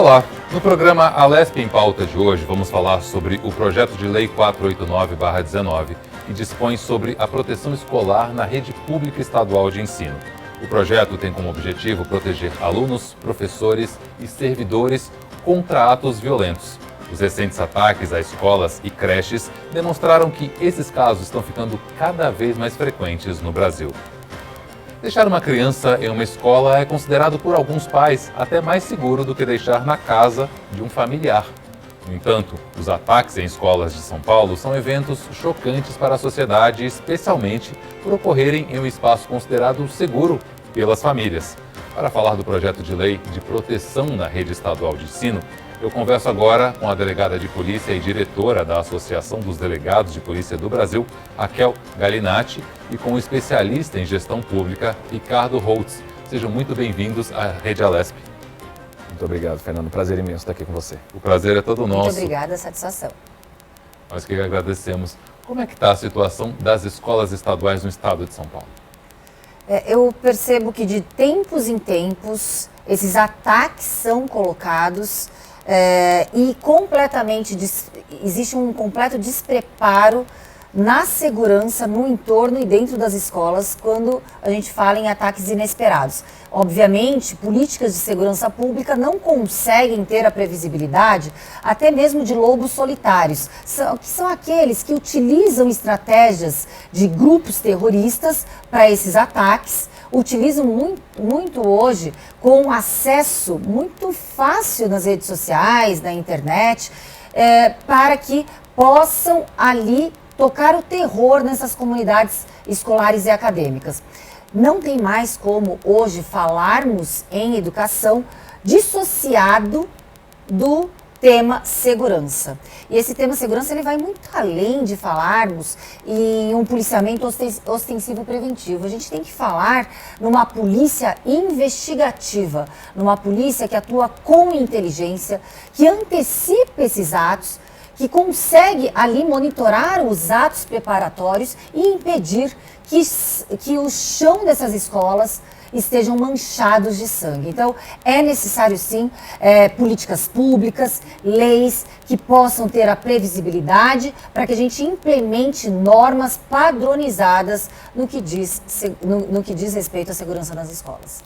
Olá, no programa Alesp em Pauta de hoje vamos falar sobre o projeto de lei 489/19, que dispõe sobre a proteção escolar na rede pública estadual de ensino. O projeto tem como objetivo proteger alunos, professores e servidores contra atos violentos. Os recentes ataques a escolas e creches demonstraram que esses casos estão ficando cada vez mais frequentes no Brasil. Deixar uma criança em uma escola é considerado por alguns pais até mais seguro do que deixar na casa de um familiar. No entanto, os ataques em escolas de São Paulo são eventos chocantes para a sociedade, especialmente por ocorrerem em um espaço considerado seguro pelas famílias. Para falar do projeto de lei de proteção na rede estadual de ensino, eu converso agora com a delegada de polícia e diretora da Associação dos Delegados de Polícia do Brasil, Raquel Galinatti, e com o especialista em gestão pública, Ricardo Holtz. Sejam muito bem-vindos à Rede Alesp. Muito obrigado, Fernando. Prazer imenso estar aqui com você. O prazer é todo nosso. Muito obrigada, satisfação. Nós que agradecemos. Como é que está a situação das escolas estaduais no estado de São Paulo? Eu percebo que de tempos em tempos esses ataques são colocados e existe um completo despreparo na segurança, no entorno e dentro das escolas quando a gente fala em ataques inesperados. Obviamente, políticas de segurança pública não conseguem ter a previsibilidade até mesmo de lobos solitários, que são aqueles que utilizam estratégias de grupos terroristas para esses ataques, utilizam muito hoje com acesso muito fácil nas redes sociais, na internet, para que possam ali tocar o terror nessas comunidades escolares e acadêmicas. Não tem mais como hoje falarmos em educação dissociado do tema segurança. E esse tema segurança ele vai muito além de falarmos em um policiamento ostensivo preventivo. A gente tem que falar numa polícia investigativa, numa polícia que atua com inteligência, que antecipa esses atos, que consegue ali monitorar os atos preparatórios e impedir que o chão dessas escolas estejam manchados de sangue. Então, é necessário sim políticas públicas, leis que possam ter a previsibilidade para que a gente implemente normas padronizadas no que diz respeito à segurança nas escolas.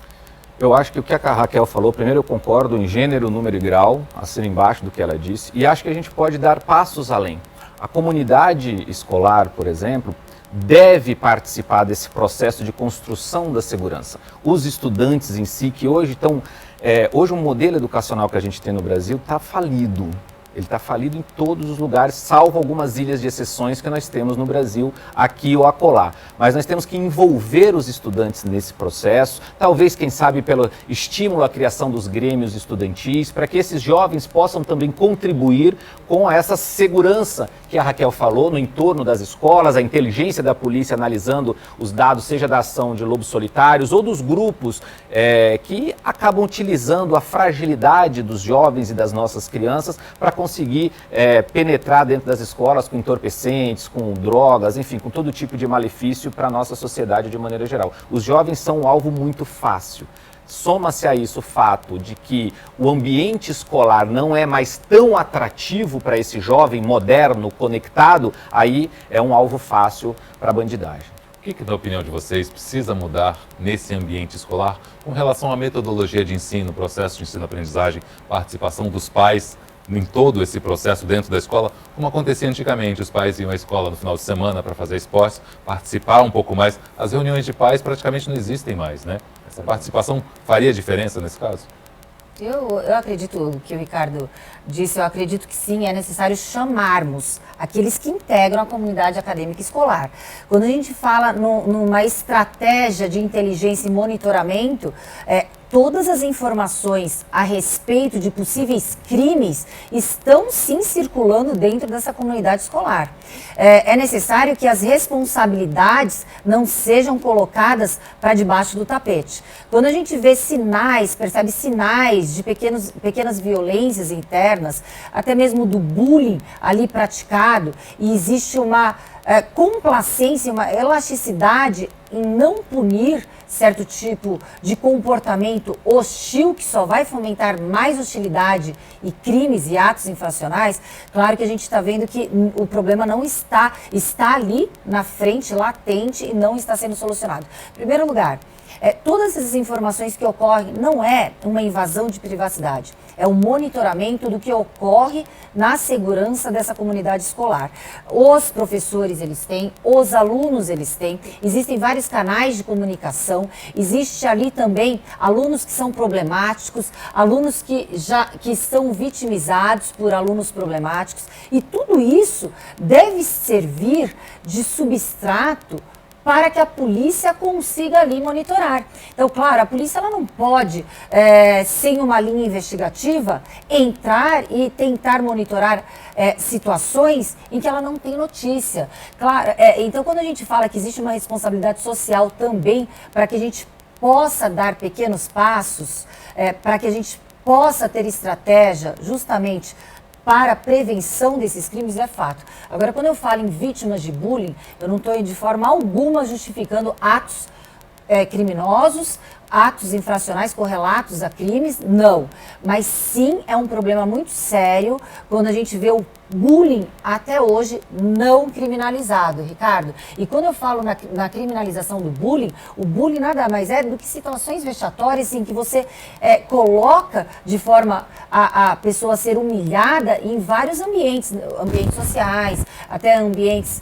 Eu acho que o que a Raquel falou, primeiro eu concordo em gênero, número e grau, assino embaixo do que ela disse, e acho que a gente pode dar passos além. A comunidade escolar, por exemplo, deve participar desse processo de construção da segurança. Os estudantes em si, que hoje estão... hoje o modelo educacional que a gente tem no Brasil está falido. Ele está falido em todos os lugares, salvo algumas ilhas de exceções que nós temos no Brasil, aqui ou acolá. Mas nós temos que envolver os estudantes nesse processo, talvez, quem sabe, pelo estímulo à criação dos grêmios estudantis, para que esses jovens possam também contribuir com essa segurança que a Raquel falou, no entorno das escolas, a inteligência da polícia analisando os dados, seja da ação de lobos solitários ou dos grupos que acabam utilizando a fragilidade dos jovens e das nossas crianças para conseguir penetrar dentro das escolas com entorpecentes, com drogas, enfim, com todo tipo de malefício para a nossa sociedade de maneira geral. Os jovens são um alvo muito fácil. Soma-se a isso o fato de que o ambiente escolar não é mais tão atrativo para esse jovem moderno, conectado, aí é um alvo fácil para a bandidagem. O que, na opinião de vocês, precisa mudar nesse ambiente escolar com relação à metodologia de ensino, processo de ensino-aprendizagem, participação dos pais em todo esse processo dentro da escola, como acontecia antigamente? Os pais iam à escola no final de semana para fazer esportes, participar um pouco mais. As reuniões de pais praticamente não existem mais, né? Essa participação faria diferença nesse caso? Eu acredito o que o Ricardo disse, eu acredito que sim, é necessário chamarmos aqueles que integram a comunidade acadêmica escolar. Quando a gente fala numa estratégia de inteligência e monitoramento, todas as informações a respeito de possíveis crimes estão sim circulando dentro dessa comunidade escolar. É necessário que as responsabilidades não sejam colocadas para debaixo do tapete. Quando a gente vê sinais, percebe sinais de pequenas violências internas, até mesmo do bullying ali praticado, e existe uma complacência, uma elasticidade em não punir certo tipo de comportamento hostil que só vai fomentar mais hostilidade e crimes e atos infracionais, claro que a gente está vendo que o problema não está ali na frente, latente, e não está sendo solucionado. Em primeiro lugar, todas essas informações que ocorrem não é uma invasão de privacidade, é um monitoramento do que ocorre na segurança dessa comunidade escolar. Os professores, eles têm, os alunos, eles têm, existem vários canais de comunicação, existe ali também alunos que são problemáticos, alunos que estão vitimizados por alunos problemáticos, e tudo isso deve servir de substrato para que a polícia consiga ali monitorar. Então, claro, a polícia ela não pode, sem uma linha investigativa, entrar e tentar monitorar situações em que ela não tem notícia. Claro, então, quando a gente fala que existe uma responsabilidade social também para que a gente possa dar pequenos passos, para que a gente possa ter estratégia justamente para a prevenção desses crimes, é fato. Agora, quando eu falo em vítimas de bullying, eu não estou de forma alguma justificando atos criminosos, atos infracionais correlatos a crimes, não. Mas sim é um problema muito sério quando a gente vê o bullying até hoje não criminalizado, Ricardo. E quando eu falo na criminalização do bullying, o bullying nada mais é do que situações vexatórias em que você coloca de forma a pessoa ser humilhada em vários ambientes sociais, até ambientes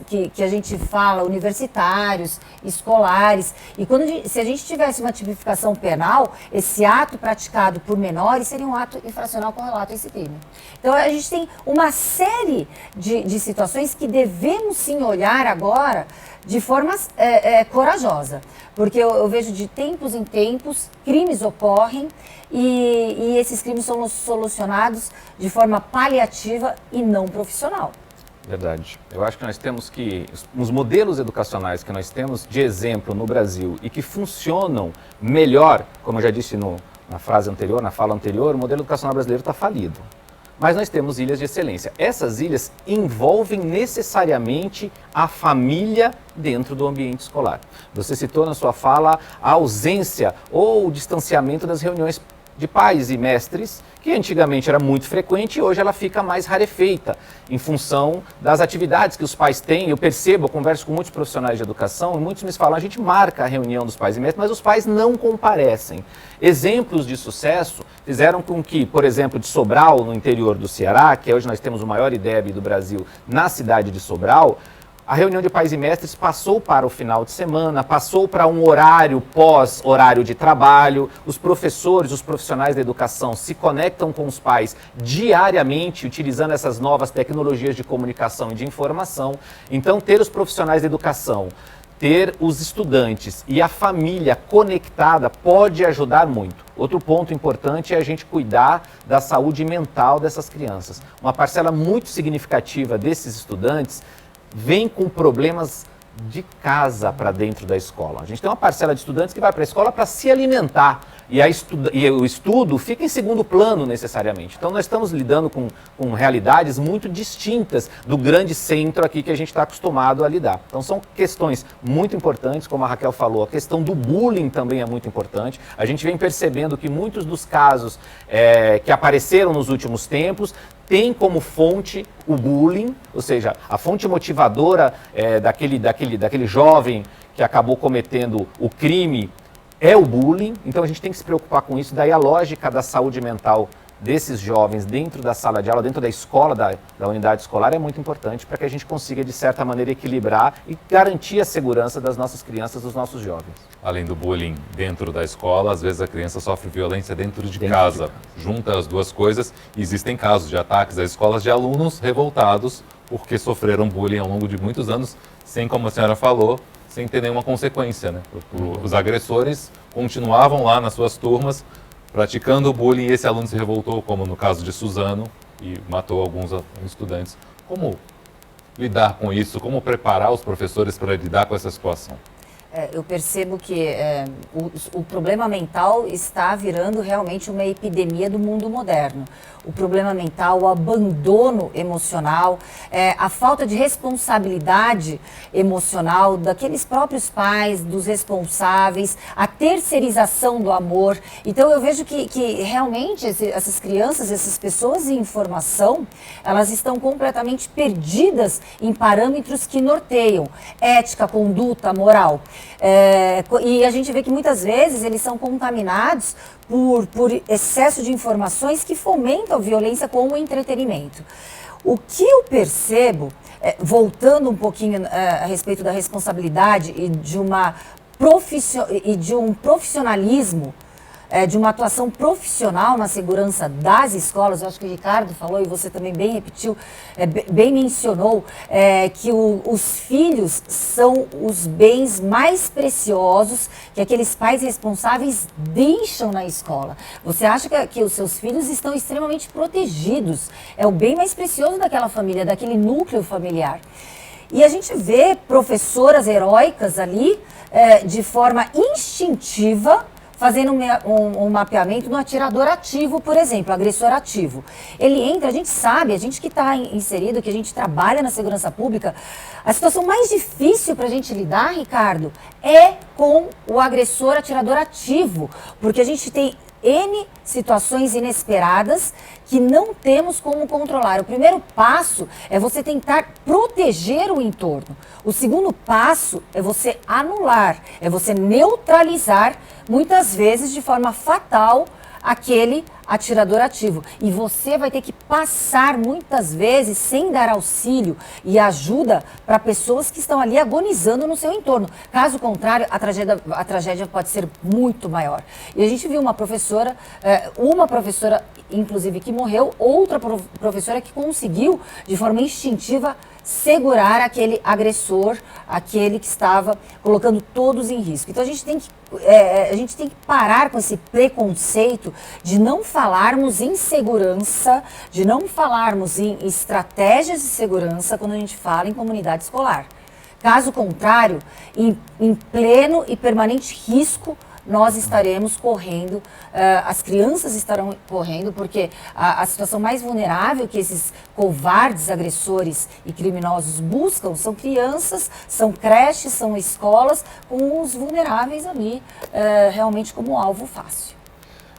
que a gente fala universitários, escolares. E se a gente tivesse uma tipificação penal, esse ato praticado por menores seria um ato infracional correlato a esse crime. Então a gente tem uma série de situações que devemos sim olhar agora de forma corajosa, porque eu vejo de tempos em tempos crimes ocorrem e esses crimes são solucionados de forma paliativa e não profissional. Verdade. Eu acho que nós temos que, os modelos educacionais que nós temos de exemplo no Brasil e que funcionam melhor, como eu já disse na frase anterior, na fala anterior, o modelo educacional brasileiro está falido. Mas nós temos ilhas de excelência. Essas ilhas envolvem necessariamente a família dentro do ambiente escolar. Você citou na sua fala a ausência ou o distanciamento das reuniões de pais e mestres, que antigamente era muito frequente e hoje ela fica mais rarefeita em função das atividades que os pais têm. Eu percebo, eu converso com muitos profissionais de educação e muitos me falam, a gente marca a reunião dos pais e mestres, mas os pais não comparecem. Exemplos de sucesso fizeram com que, por exemplo, de Sobral, no interior do Ceará, que hoje nós temos o maior IDEB do Brasil na cidade de Sobral, a reunião de pais e mestres passou para o final de semana, passou para um horário pós-horário de trabalho. Os professores, os profissionais da educação se conectam com os pais diariamente, utilizando essas novas tecnologias de comunicação e de informação. Então, ter os profissionais da educação, ter os estudantes e a família conectada pode ajudar muito. Outro ponto importante é a gente cuidar da saúde mental dessas crianças. Uma parcela muito significativa desses estudantes vem com problemas de casa para dentro da escola. A gente tem uma parcela de estudantes que vai para a escola para se alimentar e o estudo fica em segundo plano necessariamente. Então nós estamos lidando com realidades muito distintas do grande centro aqui que a gente está acostumado a lidar. Então são questões muito importantes, como a Raquel falou, a questão do bullying também é muito importante. A gente vem percebendo que muitos dos casos que apareceram nos últimos tempos tem como fonte o bullying, ou seja, a fonte motivadora daquele jovem que acabou cometendo o crime é o bullying. Então a gente tem que se preocupar com isso. Daí a lógica da saúde mental desses jovens dentro da sala de aula, dentro da escola, da unidade escolar, é muito importante para que a gente consiga, de certa maneira, equilibrar e garantir a segurança das nossas crianças, dos nossos jovens. Além do bullying dentro da escola, às vezes a criança sofre violência dentro de casa. Junta as duas coisas, existem casos de ataques às escolas de alunos revoltados porque sofreram bullying ao longo de muitos anos, sem, como a senhora falou, sem ter nenhuma consequência, né? Os agressores continuavam lá nas suas turmas praticando o bullying e esse aluno se revoltou, como no caso de Suzano, e matou alguns estudantes. Como lidar com isso? Como preparar os professores para lidar com essa situação? Eu percebo que o problema mental está virando realmente uma epidemia do mundo moderno. O problema mental, o abandono emocional, a falta de responsabilidade emocional daqueles próprios pais, dos responsáveis, a terceirização do amor. Então eu vejo que realmente essas crianças, essas pessoas em formação, elas estão completamente perdidas em parâmetros que norteiam ética, conduta, moral. E a gente vê que muitas vezes eles são contaminados por excesso de informações que fomentam a violência com o entretenimento. O que eu percebo, voltando um pouquinho a respeito da responsabilidade e de um profissionalismo, de uma atuação profissional na segurança das escolas, eu acho que o Ricardo falou e você também bem repetiu, bem mencionou, que os filhos são os bens mais preciosos que aqueles pais responsáveis deixam na escola. Você acha que os seus filhos estão extremamente protegidos, é o bem mais precioso daquela família, daquele núcleo familiar. E a gente vê professoras heróicas ali, de forma instintiva, fazendo um mapeamento no atirador ativo, por exemplo, agressor ativo. Ele entra, a gente sabe, a gente que está inserido, que a gente trabalha na segurança pública, a situação mais difícil para a gente lidar, Ricardo, é com o agressor atirador ativo, porque a gente tem N situações inesperadas que não temos como controlar. O primeiro passo é você tentar proteger o entorno. O segundo passo é você anular, é você neutralizar, muitas vezes de forma fatal, aquele atirador ativo. E você vai ter que passar muitas vezes sem dar auxílio e ajuda para pessoas que estão ali agonizando no seu entorno. Caso contrário, a tragédia pode ser muito maior. E a gente viu uma professora inclusive que morreu, outra professora que conseguiu de forma instintiva segurar aquele agressor, aquele que estava colocando todos em risco. Então a gente tem que parar com esse preconceito de não falarmos em segurança, de não falarmos em estratégias de segurança quando a gente fala em comunidade escolar. Caso contrário, em pleno e permanente risco, nós estaremos correndo, as crianças estarão correndo, porque a situação mais vulnerável que esses covardes, agressores e criminosos buscam são crianças, são creches, são escolas, com os vulneráveis ali realmente como alvo fácil.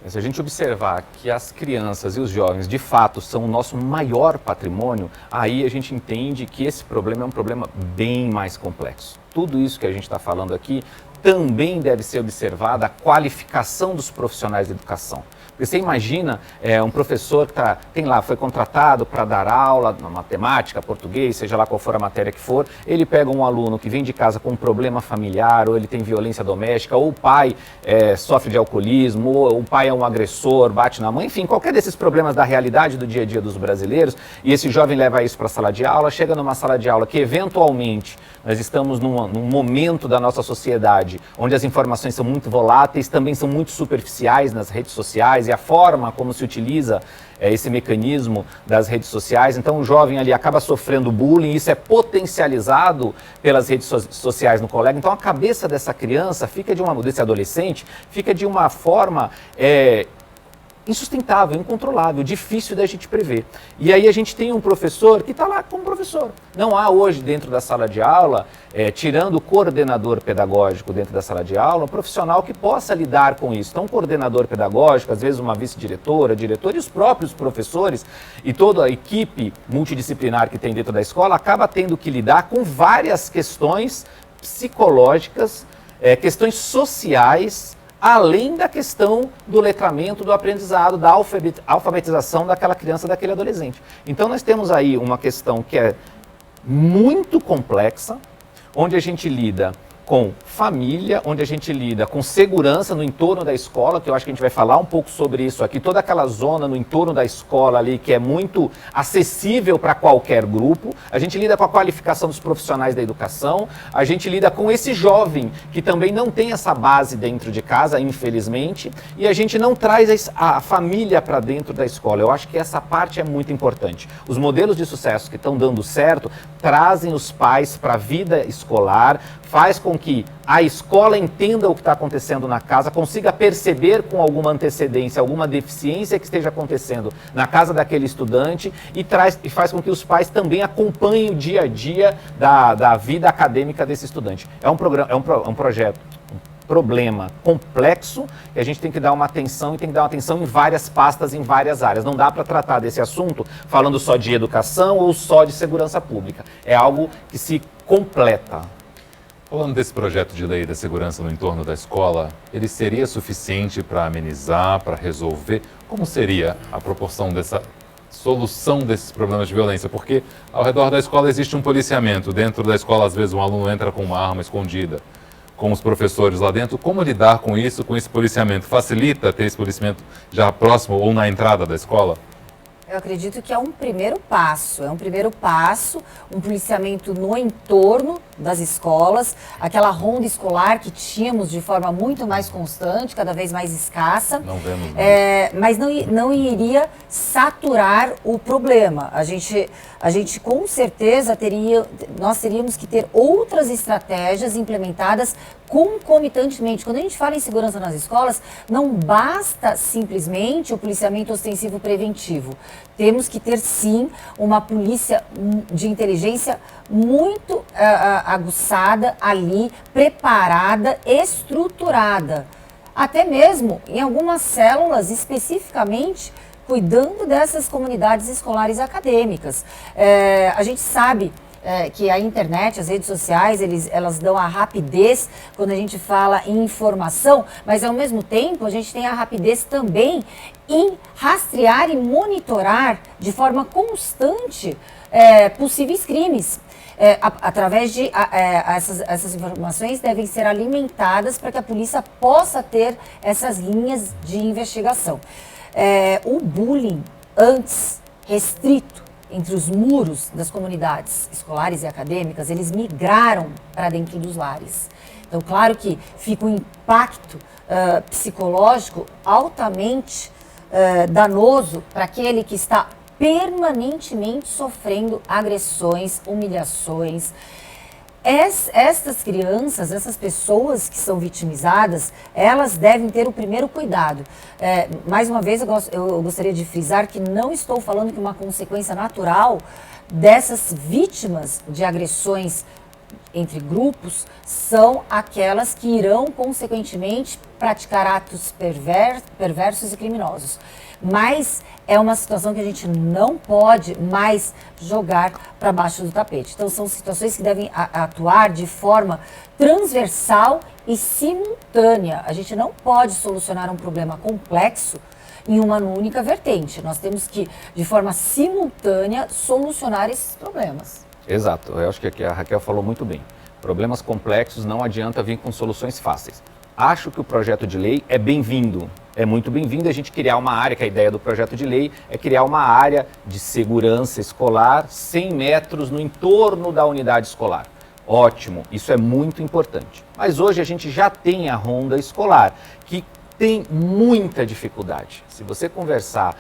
Se a gente observar que as crianças e os jovens, de fato, são o nosso maior patrimônio, aí a gente entende que esse problema é um problema bem mais complexo. Tudo isso que a gente está falando aqui também deve ser observada a qualificação dos profissionais de educação. Porque você imagina um professor que foi contratado para dar aula, matemática, português, seja lá qual for a matéria que for, ele pega um aluno que vem de casa com um problema familiar, ou ele tem violência doméstica, ou o pai sofre de alcoolismo, ou o pai é um agressor, bate na mãe, enfim, qualquer desses problemas da realidade do dia a dia dos brasileiros, e esse jovem leva isso para a sala de aula, chega numa sala de aula que eventualmente nós estamos num momento da nossa sociedade onde as informações são muito voláteis, também são muito superficiais nas redes sociais, e a forma como se utiliza esse mecanismo das redes sociais. Então o jovem ali acaba sofrendo bullying, isso é potencializado pelas redes sociais no colega. Então a cabeça dessa criança desse adolescente fica de uma forma insustentável, incontrolável, difícil da gente prever. E aí a gente tem um professor que está lá como professor. Não há hoje dentro da sala de aula, tirando o coordenador pedagógico dentro da sala de aula, um profissional que possa lidar com isso. Então um coordenador pedagógico, às vezes uma vice-diretora, diretor e os próprios professores e toda a equipe multidisciplinar que tem dentro da escola acaba tendo que lidar com várias questões psicológicas, questões sociais, além da questão do letramento, do aprendizado, da alfabetização daquela criança, daquele adolescente. Então nós temos aí uma questão que é muito complexa, onde a gente lida com família, onde a gente lida com segurança no entorno da escola, que eu acho que a gente vai falar um pouco sobre isso aqui, toda aquela zona no entorno da escola ali que é muito acessível para qualquer grupo, a gente lida com a qualificação dos profissionais da educação, a gente lida com esse jovem que também não tem essa base dentro de casa, infelizmente, e a gente não traz a família para dentro da escola. Eu acho que essa parte é muito importante. Os modelos de sucesso que estão dando certo trazem os pais para a vida escolar, faz com que a escola entenda o que está acontecendo na casa, consiga perceber com alguma antecedência, alguma deficiência que esteja acontecendo na casa daquele estudante e faz com que os pais também acompanhem o dia a dia da vida acadêmica desse estudante. É um projeto, um problema complexo que a gente tem que dar uma atenção e tem que dar uma atenção em várias pastas, em várias áreas. Não dá para tratar desse assunto falando só de educação ou só de segurança pública. É algo que se completa. Falando desse projeto de lei da segurança no entorno da escola, ele seria suficiente para amenizar, para resolver? Como seria a proporção dessa solução desses problemas de violência? Porque ao redor da escola existe um policiamento. Dentro da escola, às vezes, um aluno entra com uma arma escondida, com os professores lá dentro. Como lidar com isso, com esse policiamento? Facilita ter esse policiamento já próximo ou na entrada da escola? Eu acredito que é um primeiro passo, um policiamento no entorno das escolas, aquela ronda escolar que tínhamos de forma muito mais constante, cada vez mais escassa. Não vemos, mas não iria saturar o problema. A gente com certeza nós teríamos que ter outras estratégias implementadas concomitantemente. Quando a gente fala em segurança nas escolas, não basta simplesmente o policiamento ostensivo preventivo. Temos que ter, sim, uma polícia de inteligência muito aguçada ali, preparada, estruturada. Até mesmo em algumas células, especificamente, cuidando dessas comunidades escolares acadêmicas. A gente sabe que a internet, as redes sociais, elas dão a rapidez quando a gente fala em informação, mas ao mesmo tempo a gente tem a rapidez também em rastrear e monitorar de forma constante possíveis crimes. Através de essas informações devem ser alimentadas para que a polícia possa ter essas linhas de investigação. O bullying, antes restrito entre os muros das comunidades escolares e acadêmicas, eles migraram para dentro dos lares. Então, claro que fica um impacto psicológico altamente danoso para aquele que está permanentemente sofrendo agressões, humilhações. Estas crianças, essas pessoas que são vitimizadas, elas devem ter o primeiro cuidado. Mais uma vez, eu gostaria de frisar que não estou falando que uma consequência natural dessas vítimas de agressões entre grupos são aquelas que irão, consequentemente, praticar atos perversos e criminosos. Mas é uma situação que a gente não pode mais jogar para baixo do tapete. Então, são situações que devem atuar de forma transversal e simultânea. A gente não pode solucionar um problema complexo em uma única vertente. Nós temos que, de forma simultânea, solucionar esses problemas. Exato, eu acho que aqui a Raquel falou muito bem. Problemas complexos não adianta vir com soluções fáceis. Acho que o projeto de lei é bem-vindo. É muito bem-vindo a gente criar uma área, que a ideia do projeto de lei é criar uma área de segurança escolar 100 metros no entorno da unidade escolar. Ótimo, isso é muito importante. Mas hoje a gente já tem a ronda escolar, que tem muita dificuldade. Se você conversar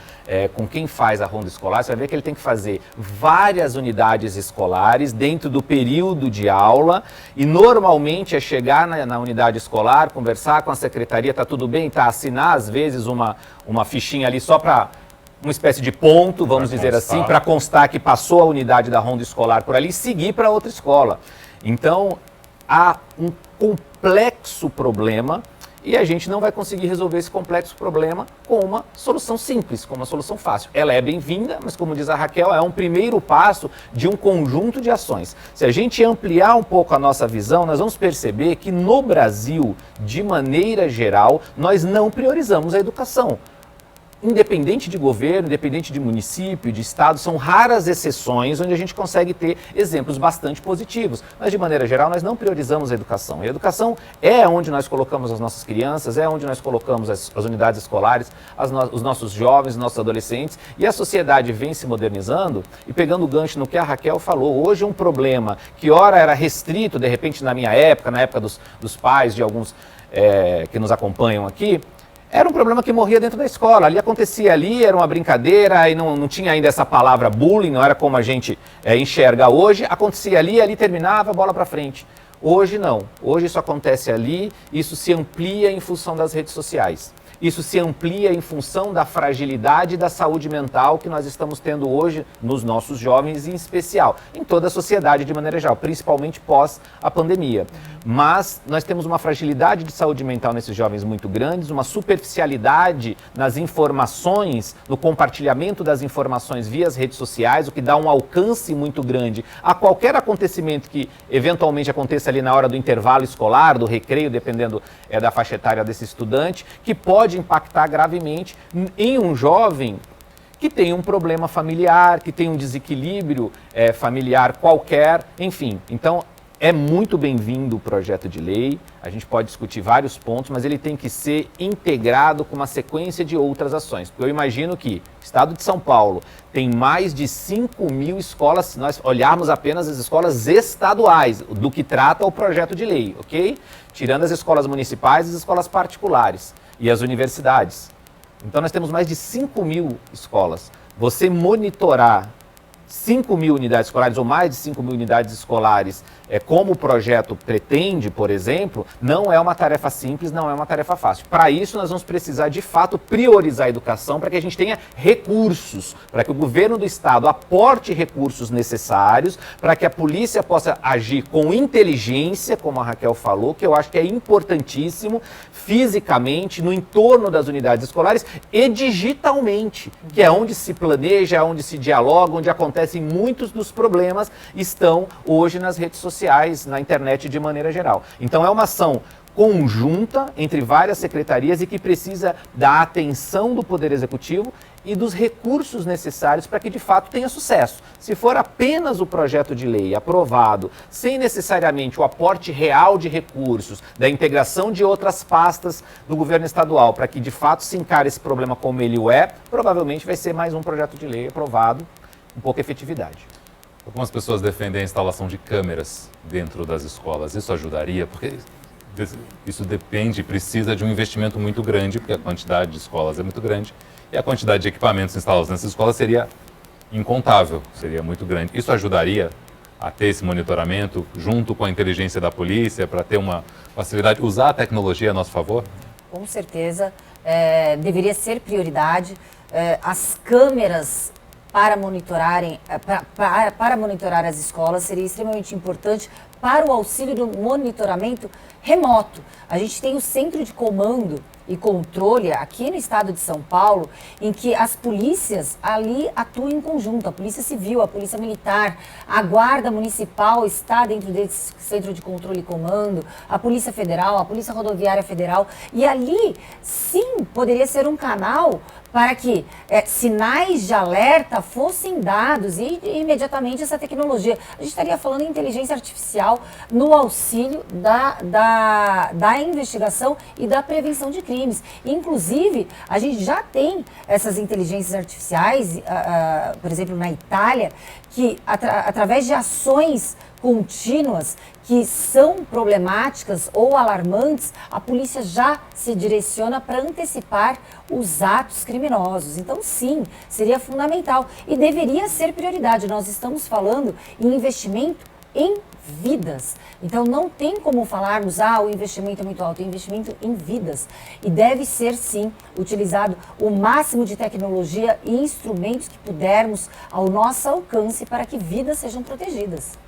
com quem faz a ronda escolar, você vai ver que ele tem que fazer várias unidades escolares dentro do período de aula e normalmente é chegar na unidade escolar, conversar com a secretaria, tá tudo bem, tá, assinar às vezes uma fichinha ali só para uma espécie de ponto, vamos dizer assim, para constar que passou a unidade da ronda escolar por ali e seguir para outra escola. Então, há um complexo problema e a gente não vai conseguir resolver esse complexo problema com uma solução simples, com uma solução fácil. Ela é bem-vinda, mas como diz a Raquel, é um primeiro passo de um conjunto de ações. Se a gente ampliar um pouco a nossa visão, nós vamos perceber que no Brasil, de maneira geral, nós não priorizamos a educação. Independente de governo, independente de município, de estado, são raras exceções onde a gente consegue ter exemplos bastante positivos. Mas, de maneira geral, nós não priorizamos a educação. E a educação é onde nós colocamos as nossas crianças, é onde nós colocamos as unidades escolares, os nossos jovens, os nossos adolescentes. E a sociedade vem se modernizando e pegando o gancho no que a Raquel falou. Hoje, um problema que ora era restrito, de repente, na minha época, na época dos pais de alguns que nos acompanham aqui, era um problema que morria dentro da escola, ali acontecia ali, era uma brincadeira e não tinha ainda essa palavra bullying, não era como a gente enxerga hoje, acontecia ali terminava, bola para frente. Hoje não. Hoje isso acontece ali, isso se amplia em função das redes sociais. Isso se amplia em função da fragilidade da saúde mental que nós estamos tendo hoje nos nossos jovens, em especial, em toda a sociedade de maneira geral, principalmente pós a pandemia. Mas nós temos uma fragilidade de saúde mental nesses jovens muito grandes, uma superficialidade nas informações, no compartilhamento das informações via as redes sociais, o que dá um alcance muito grande a qualquer acontecimento que eventualmente aconteça ali na hora do intervalo escolar, do recreio, dependendo da faixa etária desse estudante, que pode impactar gravemente em um jovem que tem um problema familiar, que tem um desequilíbrio familiar qualquer, enfim. Então, é muito bem-vindo o projeto de lei, a gente pode discutir vários pontos, mas ele tem que ser integrado com uma sequência de outras ações. Porque eu imagino que o Estado de São Paulo tem mais de 5.000 escolas, se nós olharmos apenas as escolas estaduais, do que trata o projeto de lei, ok? Tirando as escolas municipais e as escolas particulares e as universidades. Então nós temos mais de 5.000 escolas. Você monitorar 5.000 unidades escolares ou mais de 5.000 unidades escolares, como o projeto pretende, por exemplo, não é uma tarefa simples, não é uma tarefa fácil. Para isso, nós vamos precisar, de fato, priorizar a educação para que a gente tenha recursos, para que o governo do Estado aporte recursos necessários, para que a polícia possa agir com inteligência, como a Raquel falou, que eu acho que é importantíssimo, fisicamente, no entorno das unidades escolares e digitalmente, que é onde se planeja, onde se dialoga, onde acontecem muitos dos problemas, estão hoje nas redes sociais, na internet de maneira geral. Então é uma ação conjunta entre várias secretarias e que precisa da atenção do Poder Executivo e dos recursos necessários para que de fato tenha sucesso. Se for apenas o projeto de lei aprovado, sem necessariamente o aporte real de recursos, da integração de outras pastas do governo estadual, para que de fato se encare esse problema como ele o é, provavelmente vai ser mais um projeto de lei aprovado com pouca efetividade. Algumas pessoas defendem a instalação de câmeras dentro das escolas. Isso ajudaria? Porque isso depende, precisa de um investimento muito grande, porque a quantidade de escolas é muito grande e a quantidade de equipamentos instalados nessas escolas seria incontável, seria muito grande. Isso ajudaria a ter esse monitoramento junto com a inteligência da polícia para ter uma facilidade, usar a tecnologia a nosso favor? Com certeza, deveria ser prioridade. As câmeras para monitorar as escolas seria extremamente importante para o auxílio do monitoramento remoto. A gente tem o centro de comando e controle aqui no estado de São Paulo, em que as polícias ali atuam em conjunto, a Polícia Civil, a Polícia Militar, a Guarda Municipal está dentro desse centro de controle e comando, a Polícia Federal, a Polícia Rodoviária Federal, e ali sim poderia ser um canal para que sinais de alerta fossem dados e imediatamente essa tecnologia. A gente estaria falando em inteligência artificial no auxílio da investigação e da prevenção de crimes. Inclusive, a gente já tem essas inteligências artificiais, por exemplo, na Itália, que através de ações contínuas que são problemáticas ou alarmantes, a polícia já se direciona para antecipar os atos criminosos. Então, sim, seria fundamental e deveria ser prioridade. Nós estamos falando em investimento em vidas. Então, não tem como falarmos, o investimento é muito alto, é investimento em vidas. E deve ser, sim, utilizado o máximo de tecnologia e instrumentos que pudermos ao nosso alcance para que vidas sejam protegidas.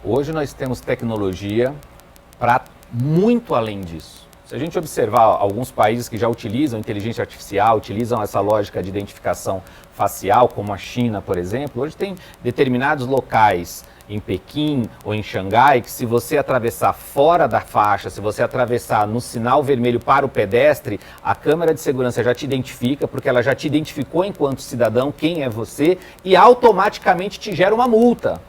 Hoje nós temos tecnologia para muito além disso. Se a gente observar alguns países que já utilizam inteligência artificial, utilizam essa lógica de identificação facial, como a China, por exemplo, hoje tem determinados locais em Pequim ou em Xangai que, se você atravessar fora da faixa, se você atravessar no sinal vermelho para o pedestre, a câmera de segurança já te identifica, porque ela já te identificou enquanto cidadão quem é você e automaticamente te gera uma multa.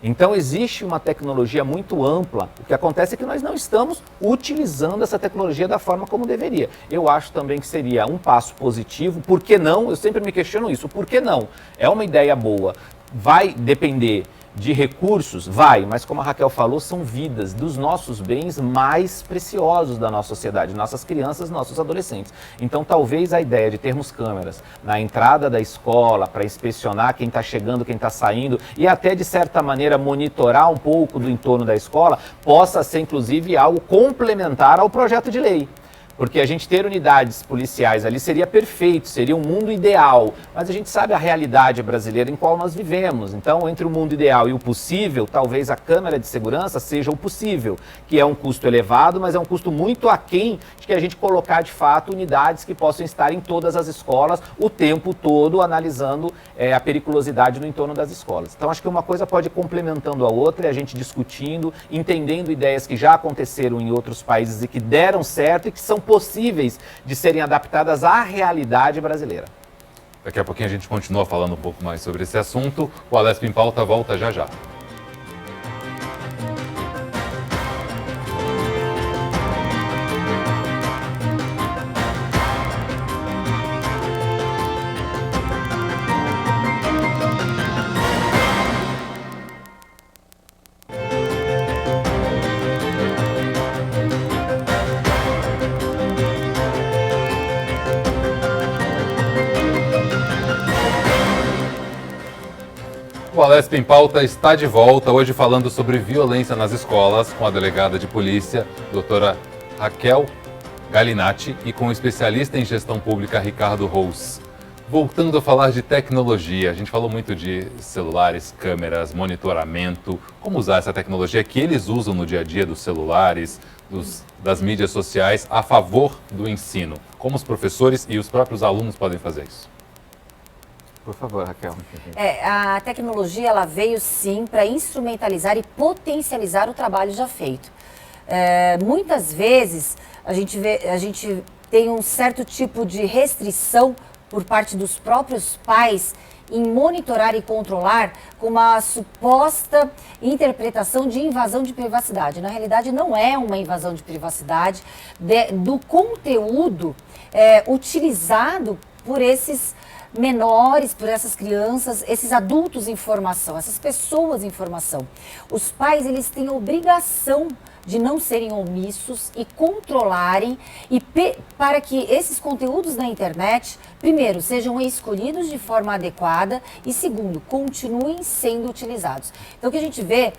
Então existe uma tecnologia muito ampla. O que acontece é que nós não estamos utilizando essa tecnologia da forma como deveria. Eu acho também que seria um passo positivo. Por que não? Eu sempre me questiono isso. Por que não? É uma ideia boa. Vai depender de recursos? Vai, mas como a Raquel falou, são vidas dos nossos bens mais preciosos da nossa sociedade, nossas crianças, nossos adolescentes. Então talvez a ideia de termos câmeras na entrada da escola para inspecionar quem está chegando, quem está saindo e até de certa maneira monitorar um pouco do entorno da escola possa ser inclusive algo complementar ao projeto de lei. Porque a gente ter unidades policiais ali seria perfeito, seria um mundo ideal, mas a gente sabe a realidade brasileira em qual nós vivemos. Então, entre o mundo ideal e o possível, talvez a câmera de segurança seja o possível, que é um custo elevado, mas é um custo muito aquém de que a gente colocar de fato unidades que possam estar em todas as escolas o tempo todo analisando a periculosidade no entorno das escolas. Então, acho que uma coisa pode ir complementando a outra e a gente discutindo, entendendo ideias que já aconteceram em outros países e que deram certo e que são possíveis de serem adaptadas à realidade brasileira. Daqui a pouquinho a gente continua falando um pouco mais sobre esse assunto. O Alesp em Pauta volta já já. O Alesp em Pauta está de volta, hoje falando sobre violência nas escolas, com a delegada de polícia, doutora Raquel Galinatti, e com o especialista em gestão pública, Ricardo Rous. Voltando a falar de tecnologia, a gente falou muito de celulares, câmeras, monitoramento, como usar essa tecnologia que eles usam no dia a dia dos celulares, das mídias sociais, a favor do ensino. Como os professores e os próprios alunos podem fazer isso? Por favor, Raquel. A tecnologia ela veio sim para instrumentalizar e potencializar o trabalho já feito. Muitas vezes a gente tem um certo tipo de restrição por parte dos próprios pais em monitorar e controlar com uma suposta interpretação de invasão de privacidade. Na realidade, não é uma invasão de privacidade do conteúdo utilizado por esses menores, por essas crianças, esses adultos em formação, essas pessoas em formação. Os pais, eles têm a obrigação de não serem omissos e controlarem para que esses conteúdos na internet, primeiro, sejam escolhidos de forma adequada e, segundo, continuem sendo utilizados. Então, o que a gente vê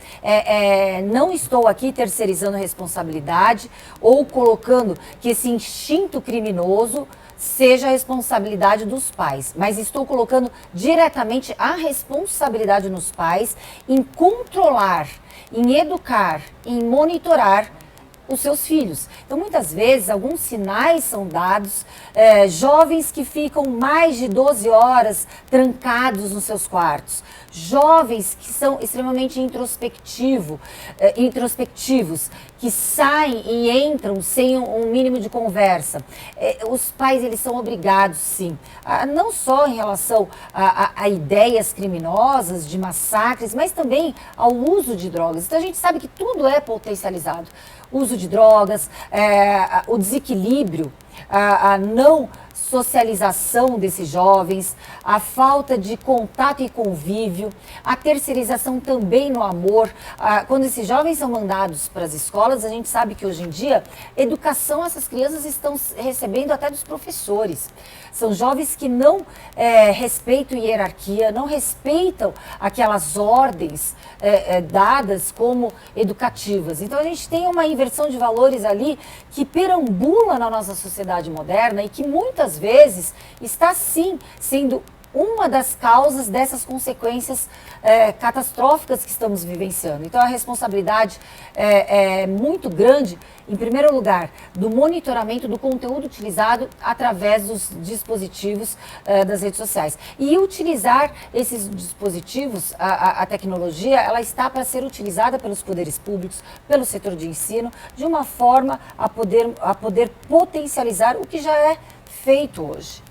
não estou aqui terceirizando responsabilidade ou colocando que esse instinto criminoso seja a responsabilidade dos pais, mas estou colocando diretamente a responsabilidade nos pais em controlar, em educar, em monitorar os seus filhos. Então, muitas vezes, alguns sinais são dados, jovens que ficam mais de 12 horas trancados nos seus quartos, jovens que são extremamente introspectivos, que saem e entram sem um mínimo de conversa. Os pais, eles são obrigados, sim, não só em relação a ideias criminosas, de massacres, mas também ao uso de drogas. Então, a gente sabe que tudo é potencializado. Uso de drogas, o desequilíbrio, a não socialização desses jovens, a falta de contato e convívio, a terceirização também no amor. Quando esses jovens são mandados para as escolas, a gente sabe que hoje em dia, educação essas crianças estão recebendo até dos professores. São jovens que não respeitam hierarquia, não respeitam aquelas ordens dadas como educativas. Então, a gente tem uma inversão de valores ali que perambula na nossa sociedade moderna e que muitas vezes está, sim, sendo uma das causas dessas consequências catastróficas que estamos vivenciando. Então, a responsabilidade é muito grande, em primeiro lugar, do monitoramento do conteúdo utilizado através dos dispositivos das redes sociais. E utilizar esses dispositivos, a tecnologia, ela está para ser utilizada pelos poderes públicos, pelo setor de ensino, de uma forma a poder potencializar o que já é feito hoje.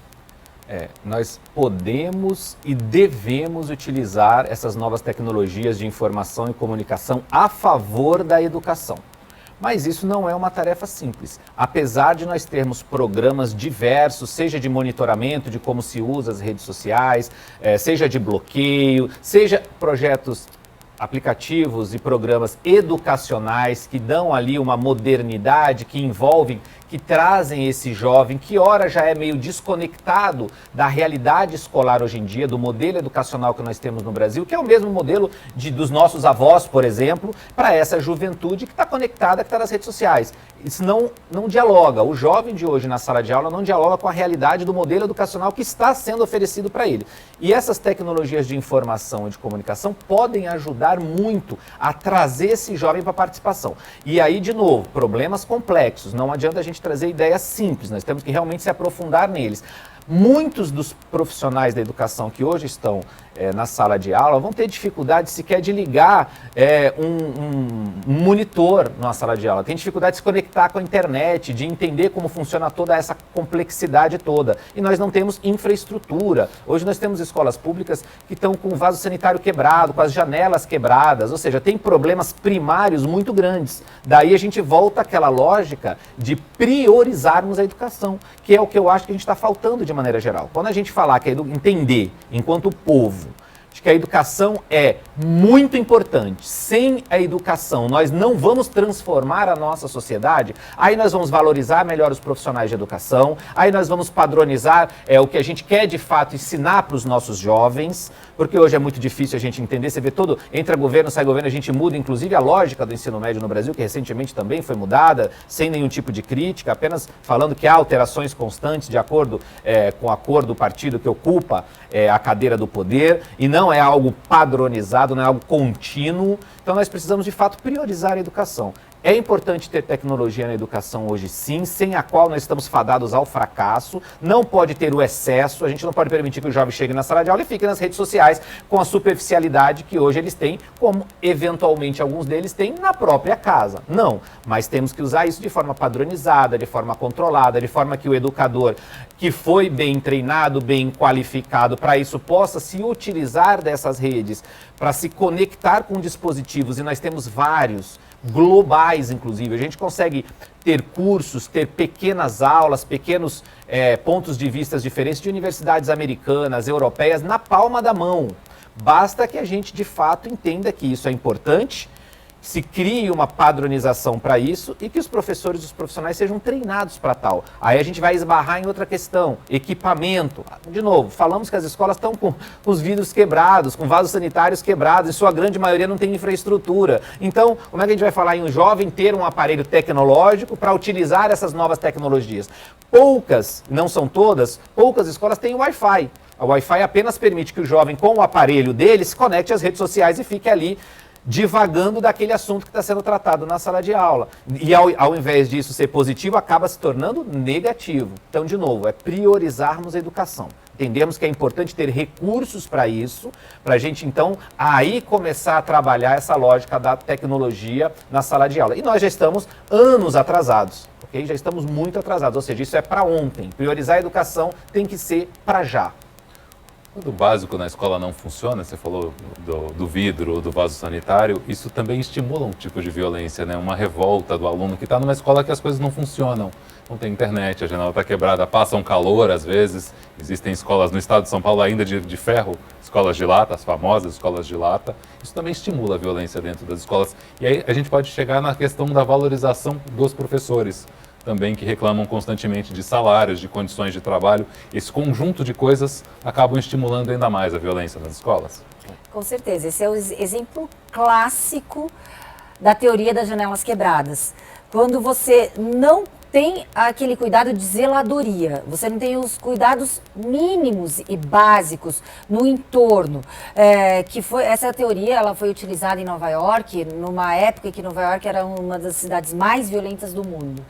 Nós podemos e devemos utilizar essas novas tecnologias de informação e comunicação a favor da educação. Mas isso não é uma tarefa simples. Apesar de nós termos programas diversos, seja de monitoramento de como se usa as redes sociais, seja de bloqueio, seja projetos aplicativos e programas educacionais que dão ali uma modernidade, que envolvem, que trazem esse jovem que ora já é meio desconectado da realidade escolar hoje em dia, do modelo educacional que nós temos no Brasil, que é o mesmo modelo dos nossos avós, por exemplo, para essa juventude que está conectada, que está nas redes sociais. Isso não dialoga. O jovem de hoje na sala de aula não dialoga com a realidade do modelo educacional que está sendo oferecido para ele. E essas tecnologias de informação e de comunicação podem ajudar muito a trazer esse jovem para a participação. E aí, de novo, problemas complexos. Não adianta a gente trazer ideias simples, nós temos que realmente se aprofundar neles. Muitos dos profissionais da educação que hoje estão na sala de aula vão ter dificuldade sequer de ligar um monitor na sala de aula, tem dificuldade de se conectar com a internet, de entender como funciona toda essa complexidade toda. E nós não temos infraestrutura. Hoje nós temos escolas públicas que estão com o vaso sanitário quebrado, com as janelas quebradas, ou seja, tem problemas primários muito grandes. Daí a gente volta àquela lógica de priorizarmos a educação, que é o que eu acho que a gente está faltando de maneira geral. Quando a gente falar que entender, enquanto povo, de que a educação é muito importante. Sem a educação, nós não vamos transformar a nossa sociedade. Aí nós vamos valorizar melhor os profissionais de educação, aí nós vamos padronizar o que a gente quer de fato ensinar para os nossos jovens, porque hoje é muito difícil a gente entender. Você vê todo, entra governo, sai governo, a gente muda inclusive a lógica do ensino médio no Brasil, que recentemente também foi mudada, sem nenhum tipo de crítica, apenas falando que há alterações constantes de acordo com a cor do partido que ocupa a cadeira do poder, e não é algo padronizado, não é algo contínuo. Então nós precisamos de fato priorizar a educação. É importante ter tecnologia na educação hoje sim, sem a qual nós estamos fadados ao fracasso. Não pode ter o excesso, a gente não pode permitir que o jovem chegue na sala de aula e fique nas redes sociais com a superficialidade que hoje eles têm, como eventualmente alguns deles têm na própria casa. Não, mas temos que usar isso de forma padronizada, de forma controlada, de forma que o educador que foi bem treinado, bem qualificado para isso, possa se utilizar dessas redes para se conectar com dispositivos, e nós temos vários, globais inclusive. A gente consegue ter cursos, ter pequenas aulas, pequenos pontos de vista diferentes de universidades americanas, europeias, na palma da mão. Basta que a gente de fato entenda que isso é importante, se crie uma padronização para isso e que os professores e os profissionais sejam treinados para tal. Aí a gente vai esbarrar em outra questão, equipamento. De novo, falamos que as escolas estão com os vidros quebrados, com vasos sanitários quebrados, e sua grande maioria não tem infraestrutura. Então, como é que a gente vai falar em um jovem ter um aparelho tecnológico para utilizar essas novas tecnologias? Poucas, não são todas, poucas escolas têm Wi-Fi. A Wi-Fi apenas permite que o jovem, com o aparelho dele, se conecte às redes sociais e fique ali divagando daquele assunto que está sendo tratado na sala de aula. E ao invés disso ser positivo, acaba se tornando negativo. Então, de novo, é priorizarmos a educação. Entendemos que é importante ter recursos para isso, para a gente, então, aí começar a trabalhar essa lógica da tecnologia na sala de aula. E nós já estamos anos atrasados, ok? Já estamos muito atrasados, ou seja, isso é para ontem. Priorizar a educação tem que ser para já. Quando o básico na escola não funciona, você falou do vidro, do vaso sanitário, isso também estimula um tipo de violência, né? Uma revolta do aluno que está numa escola que as coisas não funcionam. Não tem internet, a janela está quebrada, passa um calor às vezes. Existem escolas no estado de São Paulo ainda de ferro, escolas de lata, as famosas escolas de lata. Isso também estimula a violência dentro das escolas. E aí a gente pode chegar na questão da valorização dos professores também, que reclamam constantemente de salários, de condições de trabalho. Esse conjunto de coisas acabam estimulando ainda mais a violência nas escolas. Com certeza, esse é o exemplo clássico da teoria das janelas quebradas. Quando você não tem aquele cuidado de zeladoria, você não tem os cuidados mínimos e básicos no entorno, essa teoria ela foi utilizada em Nova York, numa época que Nova York era uma das cidades mais violentas do mundo,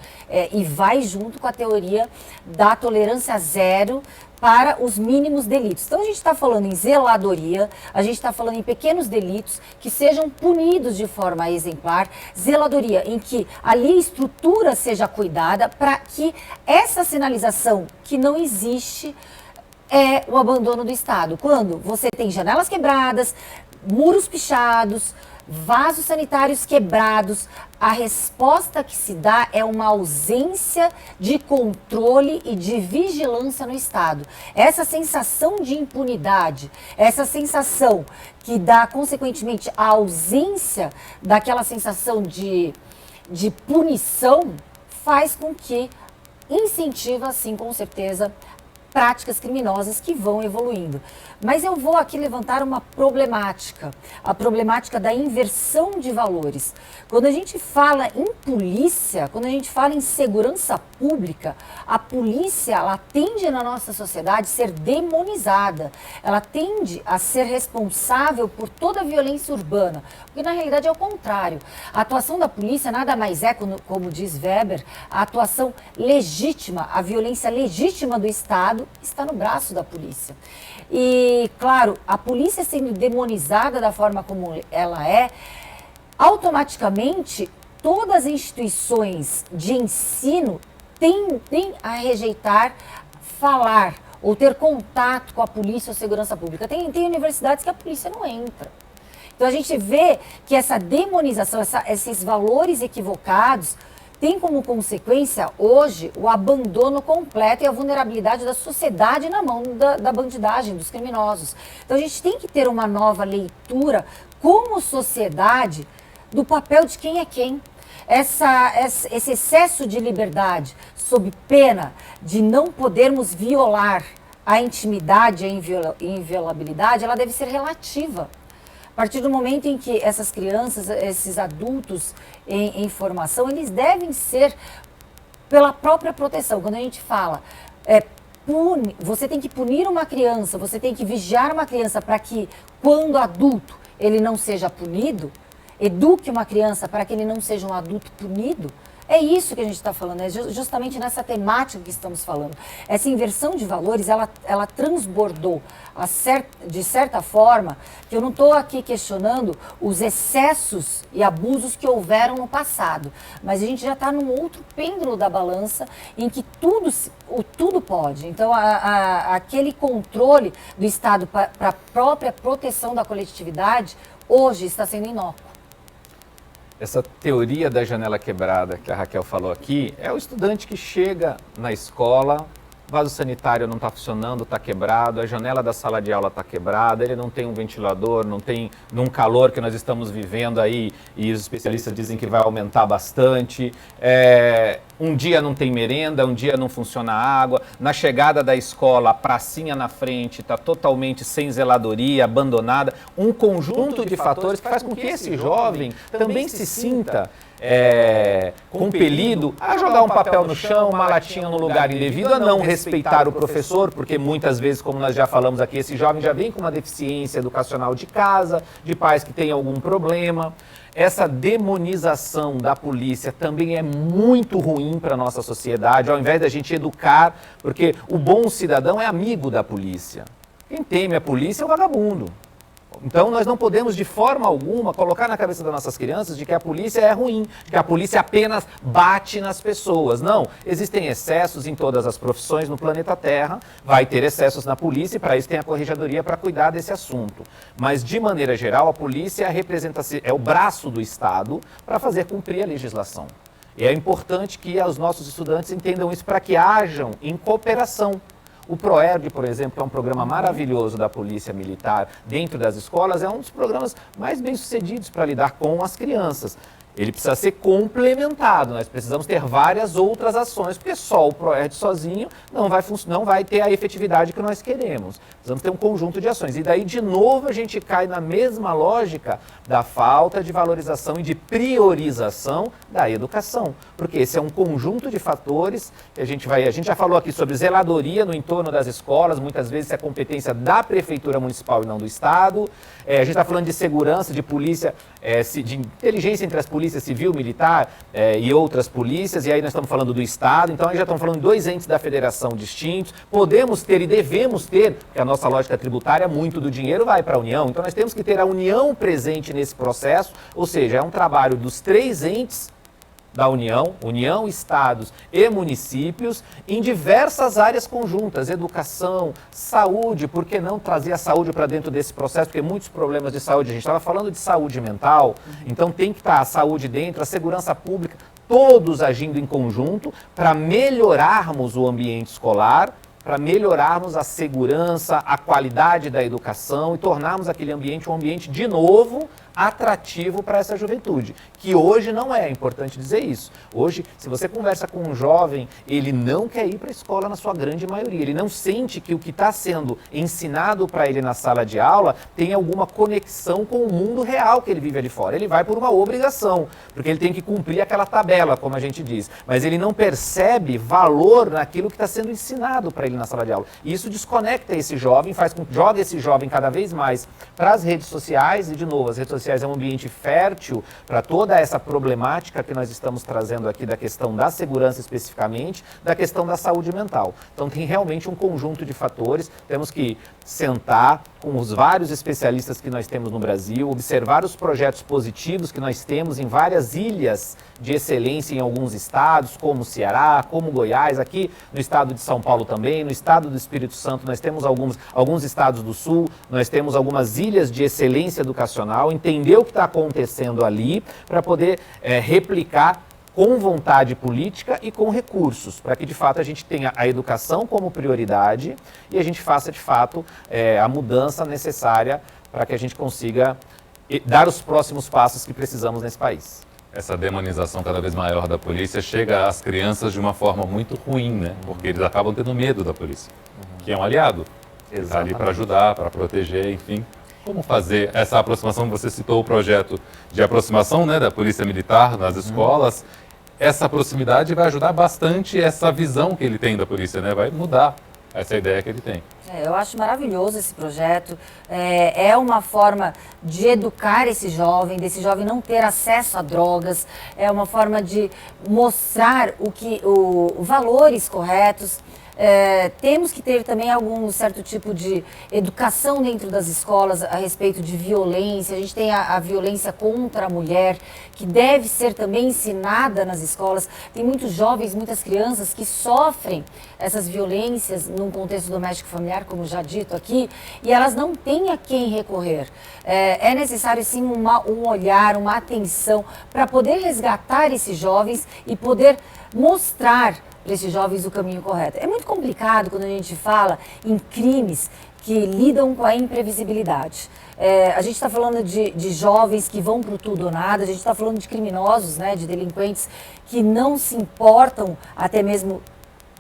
e vai junto com a teoria da tolerância zero para os mínimos delitos. Então a gente está falando em zeladoria, a gente está falando em pequenos delitos que sejam punidos de forma exemplar, zeladoria em que ali a estrutura seja cuidada para que essa sinalização que não existe é o abandono do Estado. Quando você tem janelas quebradas, muros pichados, vasos sanitários quebrados, a resposta que se dá é uma ausência de controle e de vigilância no Estado. Essa sensação de impunidade, essa sensação que dá, consequentemente, a ausência daquela sensação de punição, faz com que incentiva, sim, com certeza, práticas criminosas que vão evoluindo. Mas eu vou aqui levantar uma problemática, a problemática da inversão de valores. Quando a gente fala em polícia, quando a gente fala em segurança pública, a polícia, ela tende na nossa sociedade a ser demonizada. Ela tende a ser responsável por toda a violência urbana, porque na realidade é o contrário. A atuação da polícia nada mais é, como diz Weber, a atuação legítima, a violência legítima do Estado está no braço da polícia. E, claro, a polícia sendo demonizada da forma como ela é, automaticamente todas as instituições de ensino tendem a rejeitar falar ou ter contato com a polícia ou segurança pública. Tem universidades que a polícia não entra. Então a gente vê que essa demonização, esses valores equivocados, tem como consequência, hoje, o abandono completo e a vulnerabilidade da sociedade na mão da bandidagem, dos criminosos. Então, a gente tem que ter uma nova leitura, como sociedade, do papel de quem é quem. Esse excesso de liberdade, sob pena de não podermos violar a intimidade, a inviolabilidade, ela deve ser relativa. A partir do momento em que essas crianças, esses adultos em formação, eles devem ser pela própria proteção. Quando a gente fala, você tem que punir uma criança, você tem que vigiar uma criança para que, quando adulto, ele não seja punido, eduque uma criança para que ele não seja um adulto punido. É isso que a gente está falando, é justamente nessa temática que estamos falando. Essa inversão de valores, ela transbordou de certa forma, que eu não estou aqui questionando os excessos e abusos que houveram no passado, mas a gente já está num outro pêndulo da balança em que tudo pode. Então, aquele controle do Estado para a própria proteção da coletividade, hoje está sendo inócuo. Essa teoria da janela quebrada que a Raquel falou aqui, é o estudante que chega na escola, o vaso sanitário não está funcionando, está quebrado, a janela da sala de aula está quebrada, ele não tem um ventilador, não tem, num calor que nós estamos vivendo aí, e os especialistas dizem que vai aumentar bastante, um dia não tem merenda, um dia não funciona a água, na chegada da escola, a pracinha na frente está totalmente sem zeladoria, abandonada, um conjunto de fatores que faz com que esse jovem também se sinta compelido a jogar um papel no chão, uma latinha no lugar indevido, a não respeitar o professor, porque muitas vezes, como nós já falamos aqui, esse jovem já vem com uma deficiência educacional de casa, de pais que têm algum problema. Essa demonização da polícia também é muito ruim para a nossa sociedade, ao invés da gente educar, porque o bom cidadão é amigo da polícia. Quem teme a polícia é o vagabundo. Então, nós não podemos, de forma alguma, colocar na cabeça das nossas crianças de que a polícia é ruim, de que a polícia apenas bate nas pessoas. Não, existem excessos em todas as profissões no planeta Terra, vai ter excessos na polícia e para isso tem a corregedoria para cuidar desse assunto. Mas, de maneira geral, a polícia é o braço do Estado para fazer cumprir a legislação. E é importante que os nossos estudantes entendam isso para que hajam em cooperação. O ProERG, por exemplo, que é um programa maravilhoso da Polícia Militar dentro das escolas, é um dos programas mais bem-sucedidos para lidar com as crianças. Ele precisa ser complementado, nós precisamos ter várias outras ações, porque só o ProERG sozinho não vai ter a efetividade que nós queremos. Precisamos ter um conjunto de ações. E daí, de novo, a gente cai na mesma lógica da falta de valorização e de priorização da educação. Porque esse é um conjunto de fatores que a gente já falou aqui sobre zeladoria no entorno das escolas, muitas vezes é competência da Prefeitura Municipal e não do Estado. A gente está falando de segurança, de polícia, de inteligência entre as polícias civil, militar e outras polícias, e aí nós estamos falando do Estado, então aí já estamos falando de dois entes da federação distintos, podemos ter e devemos ter, porque a nossa lógica tributária, muito do dinheiro vai para a União, então nós temos que ter a União presente nesse processo, ou seja, é um trabalho dos três entes da União, estados e municípios, em diversas áreas conjuntas, educação, saúde, por que não trazer a saúde para dentro desse processo, porque muitos problemas de saúde, a gente estava falando de saúde mental, então tem que estar a saúde dentro, a segurança pública, todos agindo em conjunto para melhorarmos o ambiente escolar, para melhorarmos a segurança, a qualidade da educação e tornarmos aquele ambiente um ambiente, de novo, atrativo para essa juventude, que hoje não é importante dizer isso. Hoje, se você conversa com um jovem, ele não quer ir para a escola na sua grande maioria, ele não sente que o que está sendo ensinado para ele na sala de aula tem alguma conexão com o mundo real que ele vive ali fora. Ele vai por uma obrigação, porque ele tem que cumprir aquela tabela, como a gente diz, mas ele não percebe valor naquilo que está sendo ensinado para ele na sala de aula. E isso desconecta esse jovem, faz com que jogue esse jovem cada vez mais para as redes sociais, e de novo, as redes sociais é um ambiente fértil para toda essa problemática que nós estamos trazendo aqui da questão da segurança especificamente, da questão da saúde mental. Então tem realmente um conjunto de fatores, temos que sentar com os vários especialistas que nós temos no Brasil, observar os projetos positivos que nós temos em várias ilhas de excelência em alguns estados, como Ceará, como Goiás, aqui no estado de São Paulo também, no estado do Espírito Santo nós temos alguns estados do Sul, nós temos algumas ilhas de excelência educacional, entender o que está acontecendo ali para poder replicar com vontade política e com recursos, para que de fato a gente tenha a educação como prioridade e a gente faça de fato a mudança necessária para que a gente consiga dar os próximos passos que precisamos nesse país. Essa demonização cada vez maior da polícia chega às crianças de uma forma muito ruim, né? Porque eles acabam tendo medo da polícia, que é um aliado. Está ali para ajudar, para proteger, enfim. Como fazer essa aproximação? Você citou o projeto de aproximação, né, da Polícia Militar nas escolas. Essa proximidade vai ajudar bastante essa visão que ele tem da polícia, né? Vai mudar essa ideia que ele tem. Eu acho maravilhoso esse projeto. É uma forma de educar esse jovem, desse jovem não ter acesso a drogas. É uma forma de mostrar valores corretos. Temos que ter também algum certo tipo de educação dentro das escolas a respeito de violência. A gente tem a violência contra a mulher, que deve ser também ensinada nas escolas. Tem muitos jovens, muitas crianças que sofrem essas violências num contexto doméstico familiar, como já dito aqui, e elas não têm a quem recorrer. É necessário sim um olhar, uma atenção para poder resgatar esses jovens e poder mostrar para esses jovens o caminho correto. É muito complicado quando a gente fala em crimes que lidam com a imprevisibilidade. A gente está falando de jovens que vão para o tudo ou nada, a gente está falando de criminosos, né, de delinquentes que não se importam até mesmo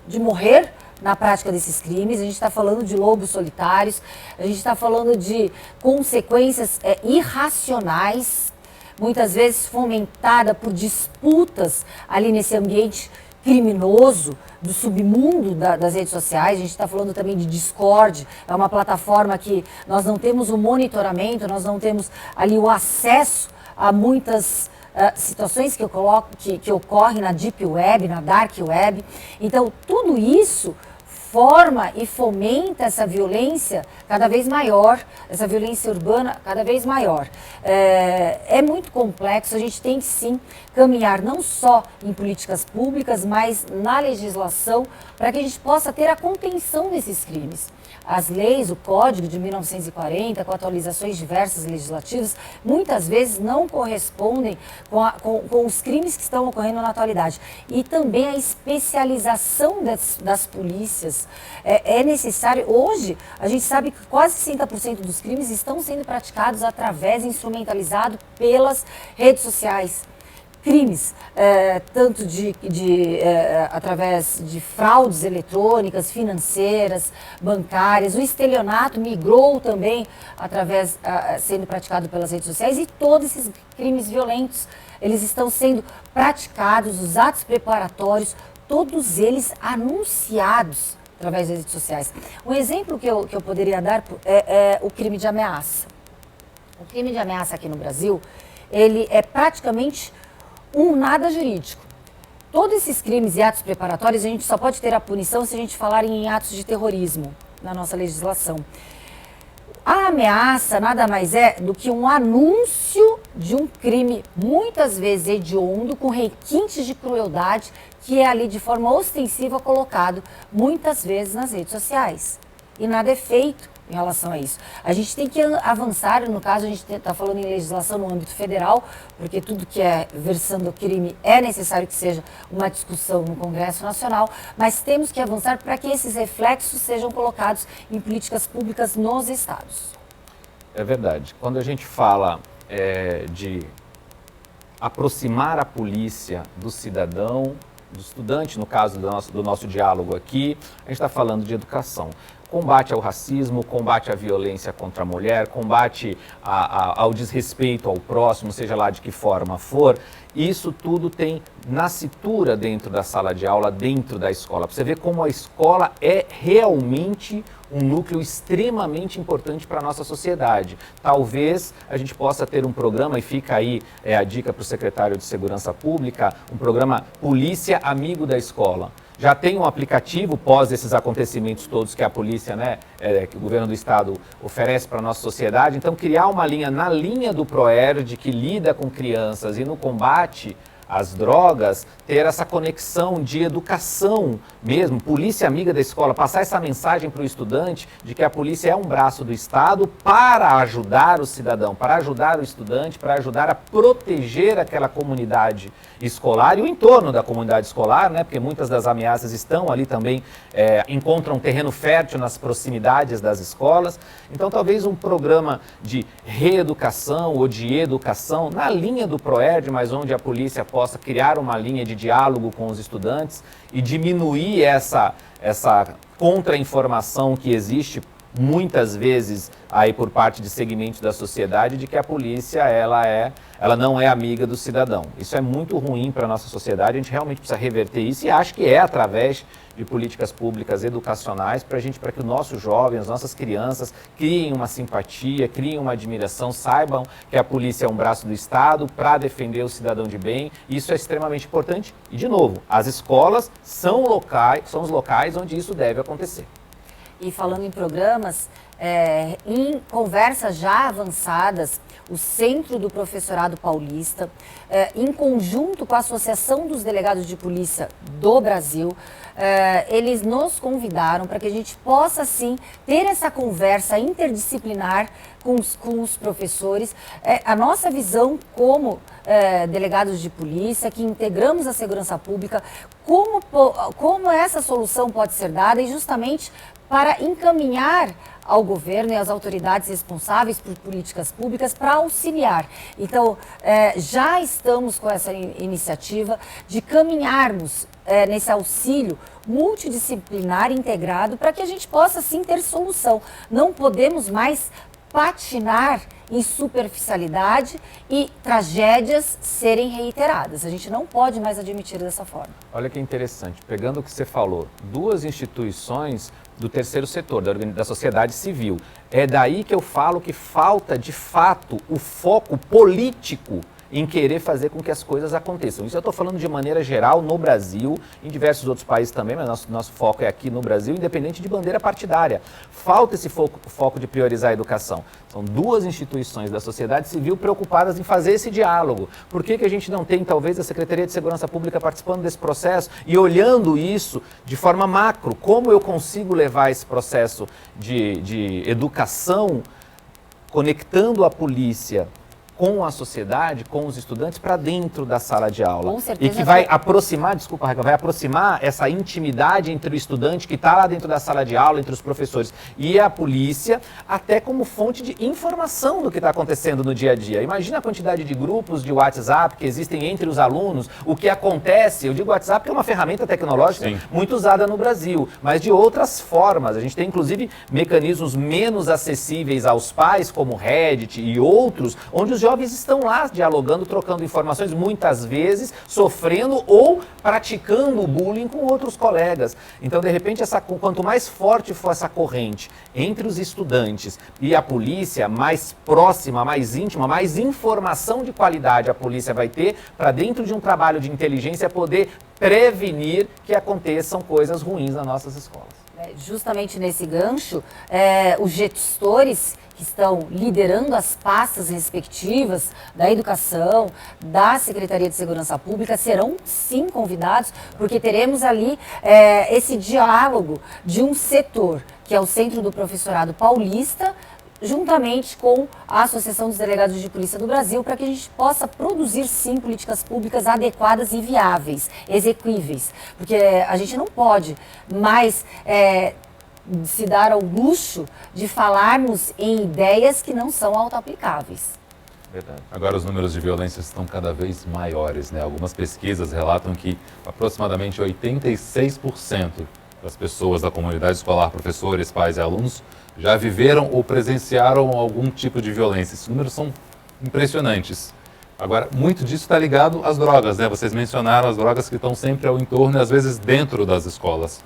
de morrer na prática desses crimes. A gente está falando de lobos solitários, a gente está falando de consequências irracionais, muitas vezes fomentada por disputas ali nesse ambiente criminoso do submundo das redes sociais. A gente está falando também de Discord, é uma plataforma que nós não temos o monitoramento, nós não temos ali o acesso a muitas situações que ocorrem na Deep Web, na Dark Web. Então, tudo isso forma e fomenta essa violência cada vez maior, essa violência urbana cada vez maior. É muito complexo, a gente tem que sim caminhar não só em políticas públicas, mas na legislação, para que a gente possa ter a contenção desses crimes. As leis, o Código de 1940, com atualizações diversas legislativas, muitas vezes não correspondem com os crimes que estão ocorrendo na atualidade. E também a especialização das polícias. É necessário, hoje, a gente sabe que quase 60% dos crimes estão sendo praticados instrumentalizados pelas redes sociais. Crimes, tanto através de fraudes eletrônicas, financeiras, bancárias. O estelionato migrou também sendo praticado pelas redes sociais, e todos esses crimes violentos, eles estão sendo praticados, os atos preparatórios, todos eles anunciados através das redes sociais. Um exemplo que eu poderia dar é o crime de ameaça. O crime de ameaça aqui no Brasil, ele é praticamente um nada jurídico. Todos esses crimes e atos preparatórios, a gente só pode ter a punição se a gente falar em atos de terrorismo na nossa legislação. A ameaça nada mais é do que um anúncio de um crime, muitas vezes hediondo, com requintes de crueldade, que é ali de forma ostensiva colocado, muitas vezes nas redes sociais. E nada é feito em relação a isso. A gente tem que avançar, no caso a gente está falando em legislação no âmbito federal, porque tudo que é versando o crime é necessário que seja uma discussão no Congresso Nacional, mas temos que avançar para que esses reflexos sejam colocados em políticas públicas nos estados. É verdade. Quando a gente fala de aproximar a polícia do cidadão, do estudante, no caso do nosso diálogo aqui, a gente está falando de educação. Combate ao racismo, combate à violência contra a mulher, combate ao desrespeito ao próximo, seja lá de que forma for, isso tudo tem nascitura dentro da sala de aula, dentro da escola. Para você ver como a escola é realmente um núcleo extremamente importante para a nossa sociedade. Talvez a gente possa ter um programa, e fica aí a dica para o secretário de Segurança Pública, um programa Polícia Amigo da Escola. Já tem um aplicativo pós esses acontecimentos todos que a polícia, que o governo do estado oferece para a nossa sociedade. Então, criar uma linha na linha do PROERD que lida com crianças e no combate às drogas, ter essa conexão de educação mesmo, polícia amiga da escola, passar essa mensagem para o estudante de que a polícia é um braço do Estado para ajudar o cidadão, para ajudar o estudante, para ajudar a proteger aquela comunidade escolar e o entorno da comunidade escolar, porque muitas das ameaças estão ali também, encontram terreno fértil nas proximidades das escolas. Então, talvez um programa de reeducação ou de educação na linha do PROERD, mas onde a polícia possa criar uma linha de diálogo com os estudantes e diminuir essa contra-informação que existe muitas vezes aí por parte de segmentos da sociedade de que a polícia ela não é amiga do cidadão. Isso é muito ruim para a nossa sociedade, a gente realmente precisa reverter isso e acho que é através de políticas públicas educacionais para que os nossos jovens, as nossas crianças criem uma simpatia, criem uma admiração, saibam que a polícia é um braço do Estado para defender o cidadão de bem. Isso é extremamente importante e, de novo, as escolas são os locais onde isso deve acontecer. E falando em programas, em conversas já avançadas, o Centro do Professorado Paulista, em conjunto com a Associação dos Delegados de Polícia do Brasil, eles nos convidaram para que a gente possa, sim, ter essa conversa interdisciplinar com os professores. A nossa visão como delegados de polícia, que integramos a segurança pública, como essa solução pode ser dada e justamente para encaminhar ao governo e às autoridades responsáveis por políticas públicas para auxiliar. Então, já estamos com essa iniciativa de caminharmos nesse auxílio multidisciplinar integrado para que a gente possa, sim, ter solução. Não podemos mais patinar em superficialidade e tragédias serem reiteradas. A gente não pode mais admitir dessa forma. Olha que interessante, pegando o que você falou, duas instituições do terceiro setor, da sociedade civil. É daí que eu falo que falta, de fato, o foco político em querer fazer com que as coisas aconteçam. Isso eu estou falando de maneira geral no Brasil, em diversos outros países também, mas nosso foco é aqui no Brasil, independente de bandeira partidária. Falta esse foco de priorizar a educação. São duas instituições da sociedade civil preocupadas em fazer esse diálogo. Por que a gente não tem, talvez, a Secretaria de Segurança Pública participando desse processo e olhando isso de forma macro? Como eu consigo levar esse processo de educação, conectando a polícia com a sociedade, com os estudantes, para dentro da sala de aula. Com certeza. E que vai aproximar, desculpa, Raquel, vai aproximar essa intimidade entre o estudante que está lá dentro da sala de aula, entre os professores e a polícia, até como fonte de informação do que está acontecendo no dia a dia. Imagina a quantidade de grupos de WhatsApp que existem entre os alunos, o que acontece. Eu digo WhatsApp que é uma ferramenta tecnológica Sim. muito usada no Brasil, mas de outras formas. A gente tem, inclusive, mecanismos menos acessíveis aos pais, como Reddit e outros, onde os jovens estão lá dialogando, trocando informações, muitas vezes sofrendo ou praticando bullying com outros colegas. Então, de repente, quanto mais forte for essa corrente entre os estudantes e a polícia, mais próxima, mais íntima, mais informação de qualidade a polícia vai ter para, dentro de um trabalho de inteligência, poder prevenir que aconteçam coisas ruins nas nossas escolas. Justamente nesse gancho, os gestores que estão liderando as pastas respectivas da educação, da Secretaria de Segurança Pública, serão sim convidados, porque teremos ali esse diálogo de um setor, que é o Centro do Professorado Paulista, juntamente com a Associação dos Delegados de Polícia do Brasil, para que a gente possa produzir, sim, políticas públicas adequadas e viáveis, exequíveis. Porque a gente não pode mais se dar ao luxo de falarmos em ideias que não são autoaplicáveis. Verdade. Agora os números de violência estão cada vez maiores, né? Algumas pesquisas relatam que aproximadamente 86% das pessoas da comunidade escolar, professores, pais e alunos, já viveram ou presenciaram algum tipo de violência. Esses números são impressionantes. Agora, muito disso está ligado às drogas, né? Vocês mencionaram as drogas que estão sempre ao entorno e às vezes dentro das escolas.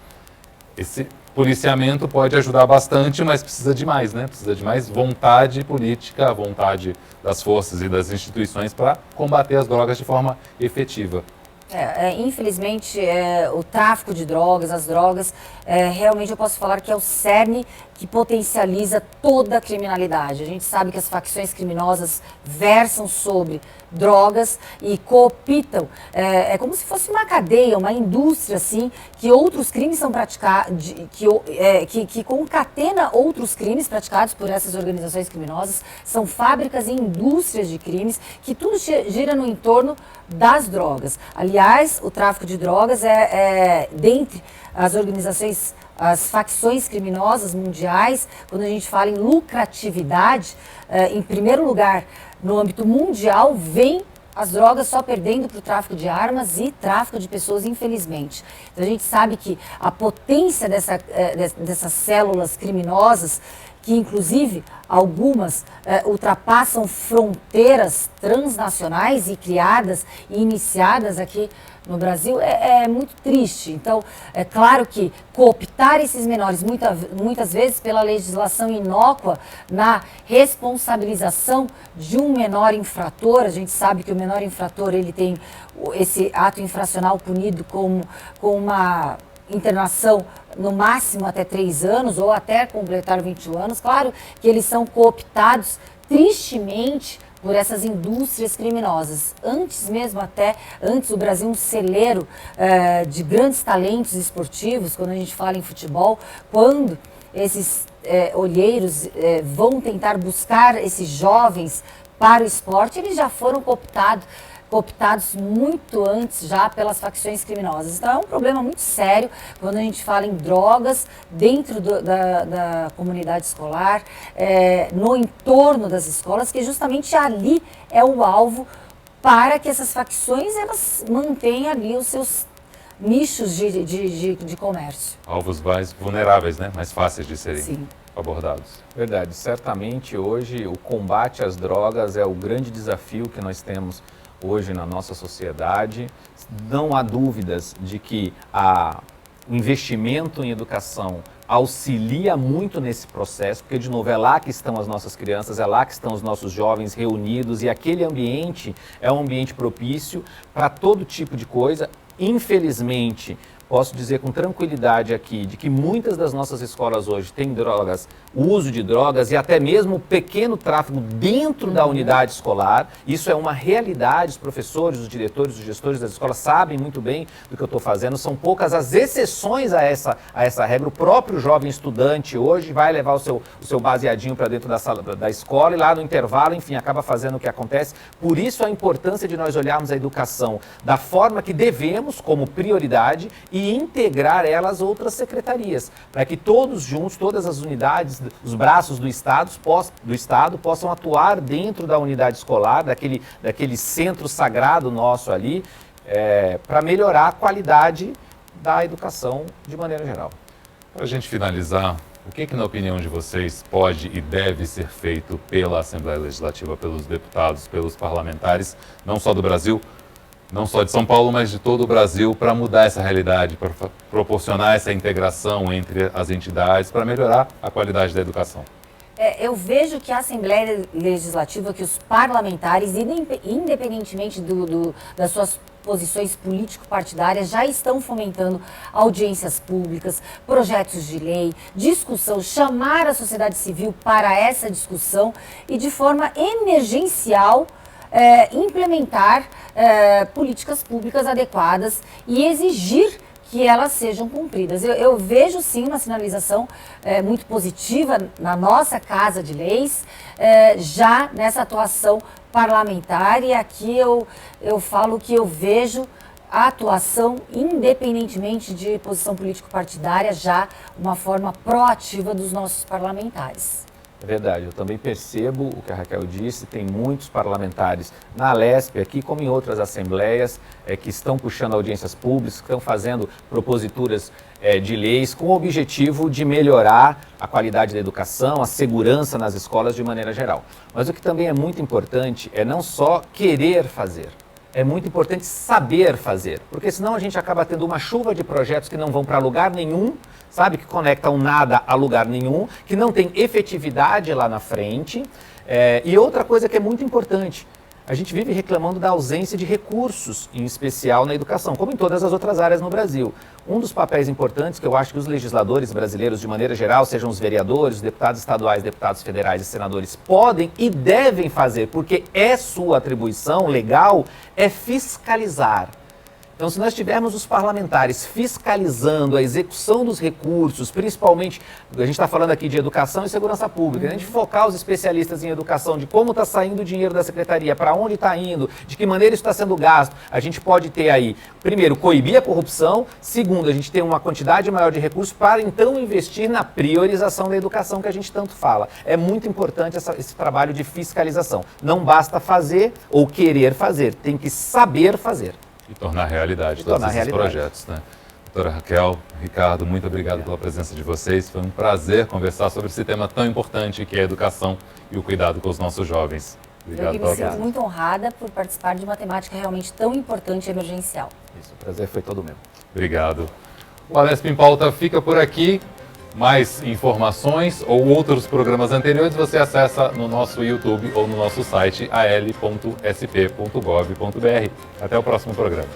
Esse policiamento pode ajudar bastante, mas precisa de mais, né? Precisa de mais vontade política, vontade das forças e das instituições para combater as drogas de forma efetiva. Infelizmente, o tráfico de drogas, as drogas, realmente eu posso falar que é o cerne que potencializa toda a criminalidade. A gente sabe que as facções criminosas versam sobre drogas e cooptam, é como se fosse uma cadeia, uma indústria, assim, que outros crimes são praticados, que concatena outros crimes praticados por essas organizações criminosas. São fábricas e indústrias de crimes que tudo gira no entorno das drogas. Aliás, o tráfico de drogas dentre as organizações, as facções criminosas mundiais, quando a gente fala em lucratividade, em primeiro lugar, no âmbito mundial, vem as drogas só perdendo para o tráfico de armas e tráfico de pessoas, infelizmente. Então a gente sabe que a potência dessas células criminosas, que inclusive algumas ultrapassam fronteiras transnacionais e criadas e iniciadas aqui no Brasil, é muito triste. Então, é claro que cooptar esses menores, muitas vezes pela legislação inócua, na responsabilização de um menor infrator, a gente sabe que o menor infrator ele tem esse ato infracional punido com uma internação no máximo até 3 anos ou até completar 21 anos. Claro que eles são cooptados tristemente por essas indústrias criminosas. Antes o Brasil um celeiro de grandes talentos esportivos, quando a gente fala em futebol, quando esses olheiros vão tentar buscar esses jovens para o esporte, eles já foram cooptados muito antes já pelas facções criminosas. Então é um problema muito sério quando a gente fala em drogas dentro da comunidade escolar, no entorno das escolas, que justamente ali é o alvo para que essas facções elas mantenham ali os seus nichos de comércio. Alvos mais vulneráveis, né? Mais fáceis de serem Sim. abordados. Verdade. Certamente hoje o combate às drogas é o grande desafio que nós temos hoje na nossa sociedade. Não há dúvidas de que o investimento em educação auxilia muito nesse processo, porque, de novo, é lá que estão as nossas crianças, é lá que estão os nossos jovens reunidos, e aquele ambiente é um ambiente propício para todo tipo de coisa. Infelizmente, posso dizer com tranquilidade aqui de que muitas das nossas escolas hoje têm drogas, o uso de drogas e até mesmo o pequeno tráfico dentro da unidade escolar. Isso é uma realidade. Os professores, os diretores, os gestores das escolas sabem muito bem do que eu estou fazendo. São poucas as exceções a essa regra. O próprio jovem estudante hoje vai levar o seu baseadinho para dentro da sala da escola e lá no intervalo, enfim, acaba fazendo o que acontece. Por isso a importância de nós olharmos a educação da forma que devemos, como prioridade, e integrar elas às outras secretarias, para que todos juntos, todas as unidades, os braços do Estado possam atuar dentro da unidade escolar, daquele centro sagrado nosso ali, para melhorar a qualidade da educação de maneira geral. Para a gente finalizar, o que, na opinião de vocês, pode e deve ser feito pela Assembleia Legislativa, pelos deputados, pelos parlamentares, não só do Brasil, não só de São Paulo, mas de todo o Brasil, para mudar essa realidade, para proporcionar essa integração entre as entidades, para melhorar a qualidade da educação? Eu vejo que a Assembleia Legislativa, que os parlamentares, independentemente das suas posições político-partidárias já estão fomentando audiências públicas, projetos de lei, discussão, chamar a sociedade civil para essa discussão e de forma emergencial implementar políticas públicas adequadas e exigir que elas sejam cumpridas. Eu vejo sim uma sinalização muito positiva na nossa Casa de Leis, já nessa atuação parlamentar, e aqui eu falo que eu vejo a atuação, independentemente de posição político-partidária, já uma forma proativa dos nossos parlamentares. É verdade, eu também percebo o que a Raquel disse, tem muitos parlamentares na Alesp aqui, como em outras assembleias, que estão puxando audiências públicas, que estão fazendo proposituras de leis com o objetivo de melhorar a qualidade da educação, a segurança nas escolas de maneira geral. Mas o que também é muito importante é não só querer fazer, é muito importante saber fazer, porque senão a gente acaba tendo uma chuva de projetos que não vão para lugar nenhum, sabe, que conectam nada a lugar nenhum, que não tem efetividade lá na frente. E outra coisa que é muito importante, a gente vive reclamando da ausência de recursos, em especial na educação, como em todas as outras áreas no Brasil. Um dos papéis importantes que eu acho que os legisladores brasileiros, de maneira geral, sejam os vereadores, os deputados estaduais, deputados federais e senadores, podem e devem fazer, porque é sua atribuição legal, é fiscalizar. Então, se nós tivermos os parlamentares fiscalizando a execução dos recursos, principalmente, a gente está falando aqui de educação e segurança pública, a gente focar os especialistas em educação, de como está saindo o dinheiro da secretaria, para onde está indo, de que maneira isso está sendo gasto, a gente pode ter aí, primeiro, coibir a corrupção, segundo, a gente ter uma quantidade maior de recursos para então investir na priorização da educação que a gente tanto fala. É muito importante esse trabalho de fiscalização. Não basta fazer ou querer fazer, tem que saber fazer. E tornar realidade todos esses projetos, né? Doutora Raquel, Ricardo, muito obrigado pela presença de vocês. Foi um prazer conversar sobre esse tema tão importante que é a educação e o cuidado com os nossos jovens. Obrigado. Eu que me sinto muito honrada por participar de uma temática realmente tão importante e emergencial. Isso, o prazer foi todo meu. Obrigado. O Alesp em Pauta fica por aqui. Mais informações ou outros programas anteriores você acessa no nosso YouTube ou no nosso site al.sp.gov.br. Até o próximo programa.